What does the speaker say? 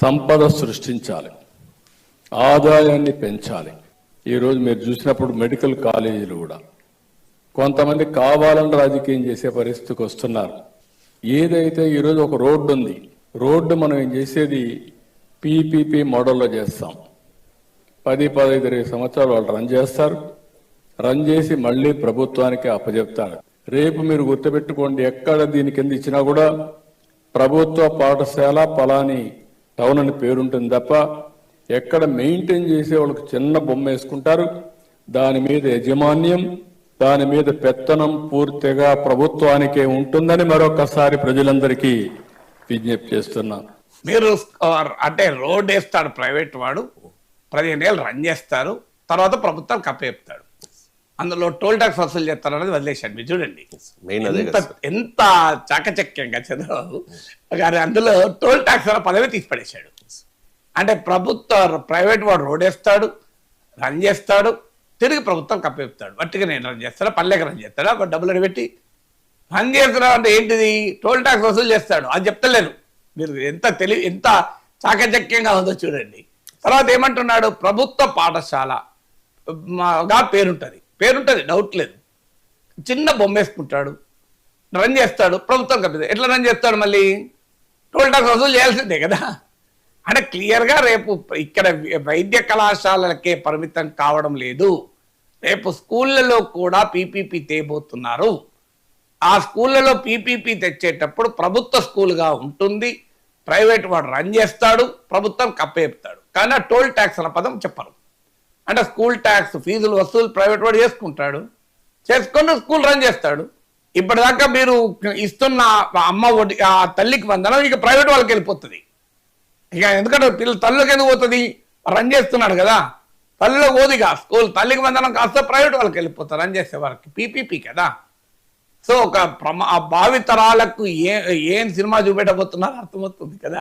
సంపద సృష్టించాలి, ఆదాయాన్ని పెంచాలి. ఈరోజు మీరు చూసినప్పుడు మెడికల్ కాలేజీలు కూడా కొంతమంది కావాలని రాజకీయం చేసే పరిస్థితికి వస్తున్నారు. ఏదైతే ఈరోజు ఒక రోడ్డు ఉంది, రోడ్డు మనం ఏం చేసేది పీపీపీ మోడల్లో చేస్తాం. 10-15 సంవత్సరాలు వాళ్ళు రన్ చేస్తారు, రన్ చేసి మళ్ళీ ప్రభుత్వానికి అప్పచెప్తారు. రేపు మీరు గుర్తుపెట్టుకోండి, ఎక్కడ దీని కింద ఇచ్చినా కూడా ప్రభుత్వ పాఠశాల పలాని టౌన్ అని పేరుంటుంది తప్ప ఎక్కడ మెయింటైన్ చేసే వాళ్ళకి చిన్న బొమ్మ వేసుకుంటారు. దాని మీద యజమాన్యం, దాని మీద పెత్తనం పూర్తిగా ప్రభుత్వానికే ఉంటుందని మరొకసారి ప్రజలందరికీ విజ్ఞప్తి చేస్తున్నాను. మీరు అంటే రోడ్ వేస్తాడు ప్రైవేట్ వాడు, 15 ఏళ్ళు రన్ చేస్తారు, తర్వాత ప్రభుత్వం కప్పచెప్తాడు. అందులో టోల్ ట్యాక్స్ వసూలు చేస్తారు అనేది వదిలేశాడు. మీరు చూడండి ఎంత చాకచక్యంగా చంద్రబాబు గారు అందులో టోల్ ట్యాక్స్ అనే పదవి తీసి పడేశాడు. అంటే ప్రైవేట్ వాడు రోడ్ వేస్తాడు, రన్ చేస్తాడు, తిరిగి ప్రభుత్వం కప్పచెప్తాడు. వట్టిగా నేను రన్ చేస్తాడా, పల్లెకి రన్ చేస్తాడా, ఒక డబ్బులు పెట్టి రన్ చేస్తున్నాడు అంటే ఏంటిది, టోల్ ట్యాక్స్ వసూలు చేస్తాడు. అది చెప్తలేను. మీరు ఎంత చాకచక్యంగా ఉందో చూడండి. తర్వాత ఏమంటున్నాడు, ప్రభుత్వ పాఠశాలగా పేరుంటుంది, డౌట్ లేదు. చిన్న బొమ్మ వేసుకుంటాడు, రన్ చేస్తాడు, ప్రభుత్వం కప్పేది. ఎట్లా రన్ చేస్తాడు, మళ్ళీ టోల్ ట్యాక్స్ వసూలు చేయాల్సిందే కదా. అంటే క్లియర్గా రేపు ఇక్కడ వైద్య కళాశాలలకే పరిమితం కావడం లేదు, రేపు స్కూళ్ళలో కూడా పీపీపీ తేబోతున్నారు. ఆ స్కూళ్ళలో పీపీపీ తెచ్చేటప్పుడు ప్రభుత్వ స్కూల్గా ఉంటుంది, ప్రైవేట్ వాడు రన్ చేస్తాడు, ప్రభుత్వం కప్పచెప్తాడు. కానీ ఆ టోల్ ట్యాక్స్ అన్న పదం చెప్పరు. అంటే స్కూల్ ట్యాక్స్ ఫీజులు వసూలు ప్రైవేట్ వాడు చేసుకుంటాడు, చేసుకొని స్కూల్ రన్ చేస్తాడు. ఇప్పటిదాకా మీరు ఇస్తున్న అమ్మ ఒడి, ఆ తల్లికి వందనం ఇక ప్రైవేట్ వాళ్ళకి వెళ్ళిపోతుంది. ఇక ఎందుకంటే తల్లికి ఎందుకు పోతుంది, రన్ చేస్తున్నాడు కదా, తల్లిలో పోదిగా స్కూల్. తల్లికి వందనం కాస్త ప్రైవేట్ వాళ్ళకి వెళ్ళిపోతారు రన్ చేసే వారికి, పీపీపీ కదా. సో ఒక భావితరాలకు ఏం సినిమా చూపెట్టబోతున్నారో అర్థమవుతుంది కదా.